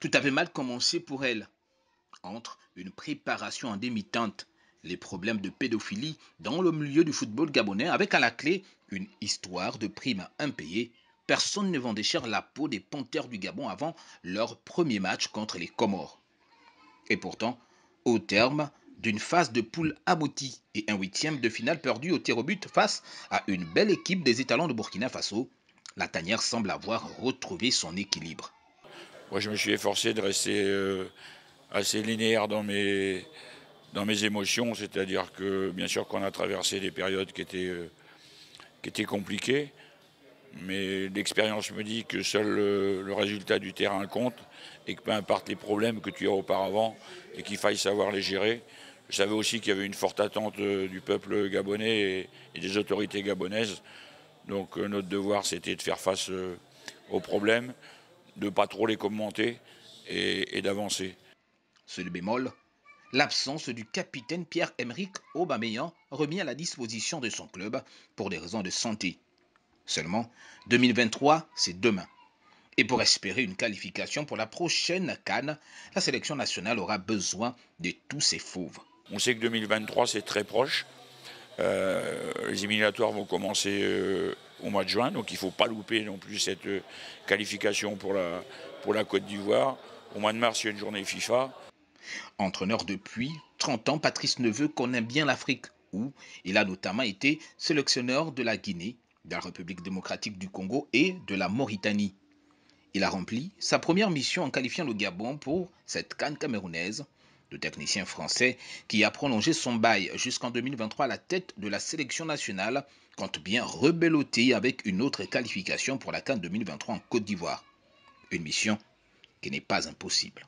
Tout avait mal commencé pour elle. Entre une préparation en demi-teinte, les problèmes de pédophilie dans le milieu du football gabonais, avec à la clé une histoire de primes impayées, personne ne vendait cher la peau des Panthères du Gabon avant leur premier match contre les Comores. Et pourtant, au terme d'une phase de poule aboutie et un huitième de finale perdu au tir au but face à une belle équipe des étalons de Burkina Faso, la tanière semble avoir retrouvé son équilibre. Moi, je me suis efforcé de rester assez linéaire dans mes émotions, c'est-à-dire que bien sûr qu'on a traversé des périodes qui étaient compliquées, mais l'expérience me dit que seul le résultat du terrain compte et que peu importe les problèmes que tu as auparavant et qu'il faille savoir les gérer. Je savais aussi qu'il y avait une forte attente du peuple gabonais et des autorités gabonaises. Donc notre devoir, c'était de faire face aux problèmes, de ne pas trop les commenter et d'avancer. Seul bémol, l'absence du capitaine Pierre-Emerick Aubameyang remis à la disposition de son club pour des raisons de santé. Seulement, 2023, c'est demain. Et pour espérer une qualification pour la prochaine CAN, la sélection nationale aura besoin de tous ses fauves. On sait que 2023, c'est très proche. Les éliminatoires vont commencer au mois de juin, donc il ne faut pas louper non plus cette qualification pour la Côte d'Ivoire. Au mois de mars, il y a une journée FIFA. Entraîneur depuis 30 ans, Patrice Neveu connaît bien l'Afrique, où il a notamment été sélectionneur de la Guinée, de la République démocratique du Congo et de la Mauritanie. Il a rempli sa première mission en qualifiant le Gabon pour cette CAN camerounaise. Le technicien français, qui a prolongé son bail jusqu'en 2023 à la tête de la sélection nationale, compte bien rebeloter avec une autre qualification pour la CAN 2023 en Côte d'Ivoire. Une mission qui n'est pas impossible.